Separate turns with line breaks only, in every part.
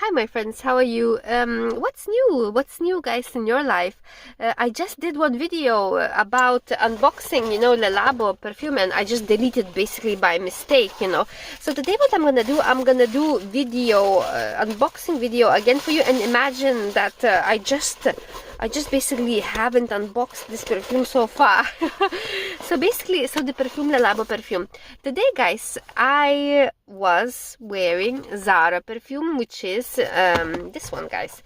Hi my friends, how are you? What's new? What's new, guys, in your life? I just did one video about unboxing, the Labo perfume, and I just deleted basically by mistake, So today what I'm gonna do video, unboxing video again for you, and imagine that I just basically haven't unboxed this perfume so far. So the perfume, Labo perfume. Today, guys, I was wearing Zara perfume, which is this one, guys.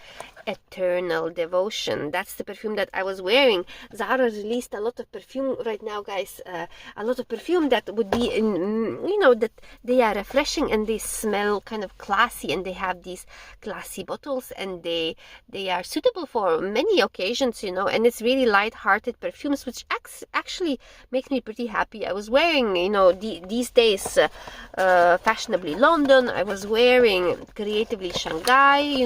Eternal Devotion. That's the perfume that I was wearing. Zara released a lot of perfume right now, guys. A lot of perfume that would be in, that they are refreshing and they smell kind of classy, and they have these classy bottles, and they are suitable for many occasions, and it's really light-hearted perfumes, which actually makes me pretty happy. I was wearing, these days fashionably London. I was wearing creatively Shanghai,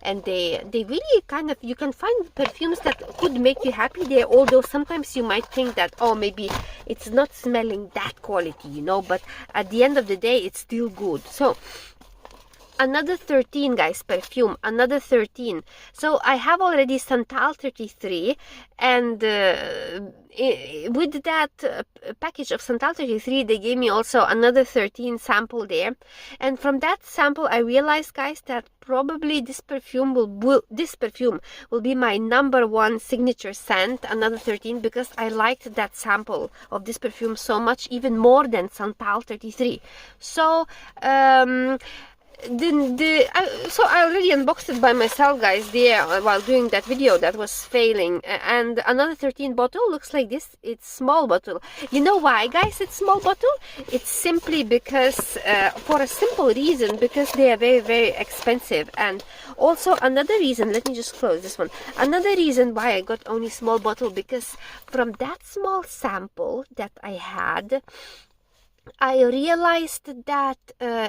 and they really kind of, you can find perfumes that could make you happy there, although sometimes you might think that, oh, maybe it's not smelling that quality, but at the end of the day it's still good. So another 13, guys, perfume, another 13. So I have already Santal 33, and with that package of Santal 33, they gave me also another 13 sample there. And from that sample, I realized, guys, that probably this perfume will be my #1 signature scent, another 13, because I liked that sample of this perfume so much, even more than Santal 33. So so I already unboxed it by myself, guys, there while doing that video that was failing. And another 13 bottle looks like this. It's small bottle. You know why, guys, it's small bottle? It's simply because for a simple reason, because they are very, very expensive. And also another reason, let me just close this one, another reason why I got only small bottle, because from that small sample that I had, I realized that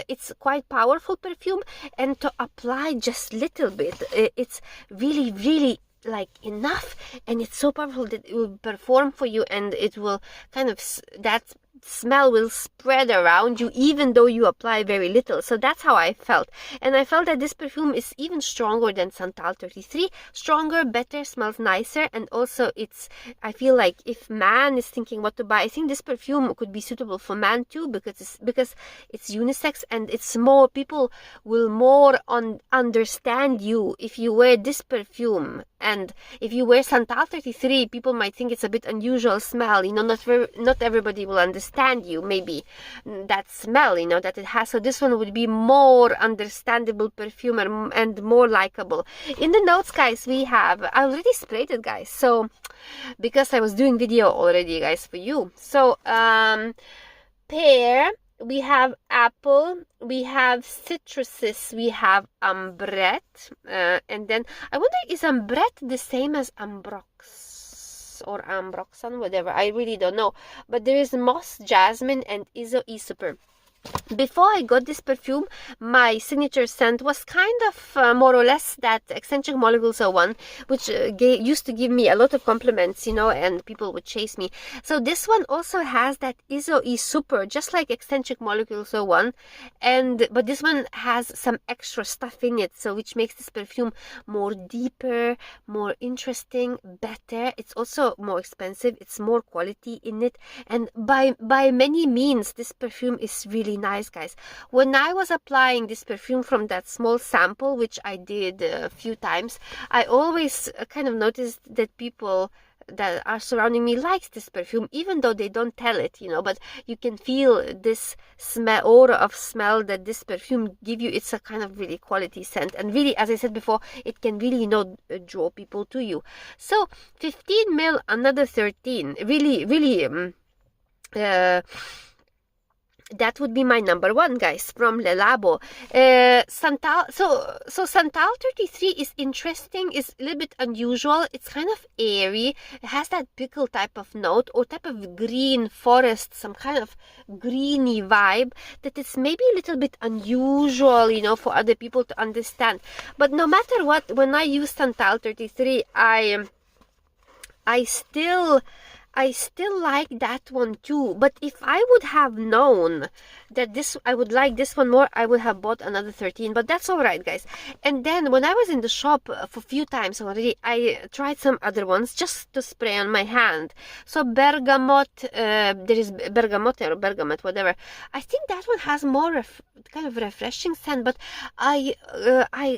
it's quite powerful perfume, and to apply just little bit, it's really, really like enough, and it's so powerful that it will perform for you, and it will kind of, that smell will spread around you even though you apply very little. So that's how I felt, and I felt that this perfume is even stronger than Santal 33, stronger, better, smells nicer, and also I feel like if man is thinking what to buy, I think this perfume could be suitable for man too, because it's unisex, and it's more, people will more understand you if you wear this perfume. And if you wear Santal 33, people might think it's a bit unusual smell, not everybody will understand you, maybe that smell, that it has. So this one would be more understandable perfume and more likable. In the notes, guys, I already sprayed it, guys, so because I was doing video already, guys, for you. So pear, we have apple, we have citruses, we have ambrette, and then I wonder, is ambrette the same as ambrox or ambroxan, whatever, I really don't know. But there is moss, jasmine, and iso-e super. Before I got this perfume, my signature scent was kind of more or less that Eccentric Molecules 01, which used to give me a lot of compliments, and people would chase me. So this one also has that iso-e super, just like Eccentric Molecules 01, but this one has some extra stuff in it, so which makes this perfume more deeper, more interesting, better. It's also more expensive, it's more quality in it, and by many means this perfume is really nice, guys. When I was applying this perfume from that small sample, which I did a few times, I always kind of noticed that people that are surrounding me likes this perfume, even though they don't tell it, but you can feel this aura of smell that this perfume give you. It's a kind of really quality scent, and really, as I said before, it can really draw people to you. So 15 ml, another 13, really that would be my #1, guys, from Le Labo. Santal, so Santal 33 is interesting, is a little bit unusual. It's kind of airy. It has that pickle type of note, or type of green forest, some kind of greeny vibe that is maybe a little bit unusual, for other people to understand. But no matter what, when I use Santal 33, I still like that one too. But if I would have known that I would like this one more, I would have bought another 13, but that's all right, guys. And then when I was in the shop for a few times already, I tried some other ones just to spray on my hand. So bergamot, there is bergamot or bergamot, whatever. I think that one has more kind of refreshing scent, but I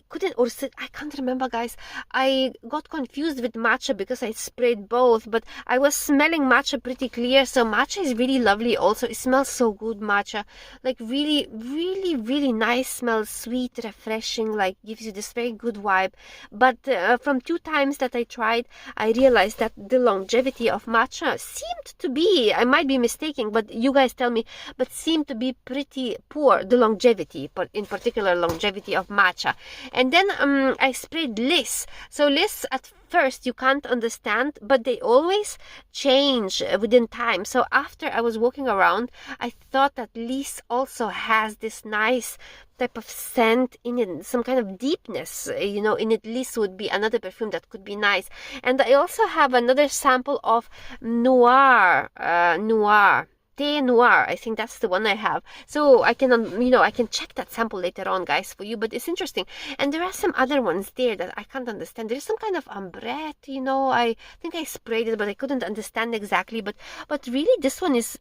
couldn't, or I can't remember, guys. I got confused with matcha because I sprayed both, but I was smelling matcha pretty clear. So matcha is really lovely also. It smells so good, matcha. Like really, really, really nice smell, sweet, refreshing, like gives you this very good vibe. But from 2 times that I tried, I realized that the longevity of matcha seemed to be, I might be mistaken, but you guys tell me, but seemed to be pretty poor, the longevity, but in particular longevity of matcha. And then I sprayed Liss. So Liss at first you can't understand, but they always change within time. So after I was walking around, I thought that Liss also has this nice type of scent in it, some kind of deepness, you know, in it. Liss would be another perfume that could be nice. And I also have another sample of Noir, Thé Noir. I think that's the one I have. So I can, you know, I can check that sample later on, guys, for you. But it's interesting. And there are some other ones there that I can't understand. There is some kind of ambrette, you know. I think I sprayed it, but I couldn't understand exactly. But really, this one is...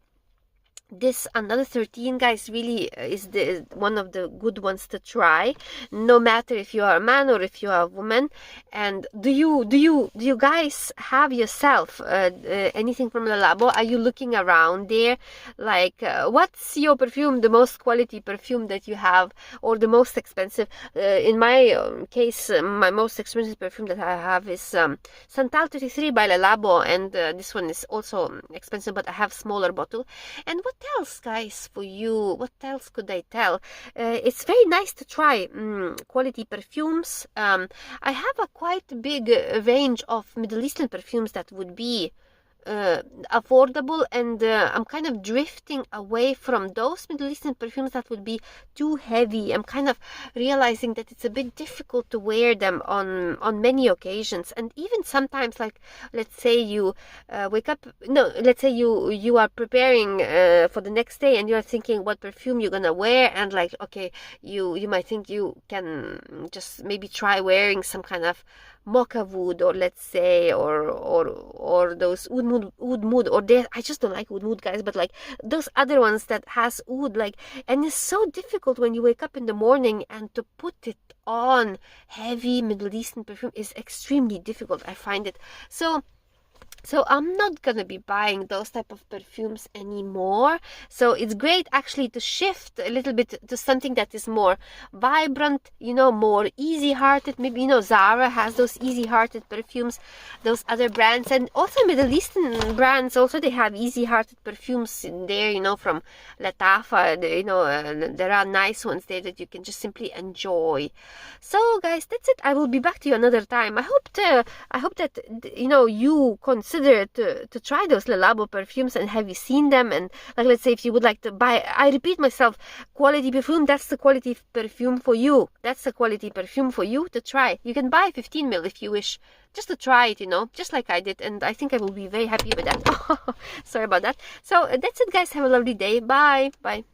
This another 13, guys, really is one of the good ones to try, no matter if you are a man or if you are a woman. And do you guys have yourself anything from the Labo? Are you looking around there, like what's your perfume, the most quality perfume that you have, or the most expensive? In my case, my most expensive perfume that I have is Santal 33 by Labo, and this one is also expensive, but I have smaller bottle. And what else, guys, for you? What else could I tell? It's very nice to try quality perfumes. I have a quite big range of Middle Eastern perfumes that would be affordable, and I'm kind of drifting away from those Middle Eastern perfumes that would be too heavy. I'm kind of realizing that it's a bit difficult to wear them on many occasions, and even sometimes, like let's say you wake up, no, let's say you are preparing for the next day and you are thinking what perfume you're gonna wear, and like, okay, you might think you can just maybe try wearing some kind of mocha wood, or let's say, or those oud mood, or I just don't like oud mood, guys, but like those other ones that has oud, like, and it's so difficult when you wake up in the morning and to put it on. Heavy Middle Eastern perfume is extremely difficult, I find it. So I'm not gonna be buying those type of perfumes anymore. So it's great actually to shift a little bit to something that is more vibrant, you know, more easy-hearted. Maybe, you know, Zara has those easy-hearted perfumes, those other brands, and also Middle Eastern brands also, they have easy-hearted perfumes in there, you know, from Latafa, you know, there are nice ones there that you can just simply enjoy. So guys, that's it. I will be back to you another time. I hope that, you know, you consider to try those Labo perfumes, and have you seen them, and like, let's say if you would like to buy, I repeat myself, quality perfume, that's the quality perfume for you. That's the quality perfume for you to try. You can buy 15 ml if you wish, just to try it, you know, just like I did, and I think I will be very happy with that. Sorry about that. So that's it, guys. Have a lovely day. Bye.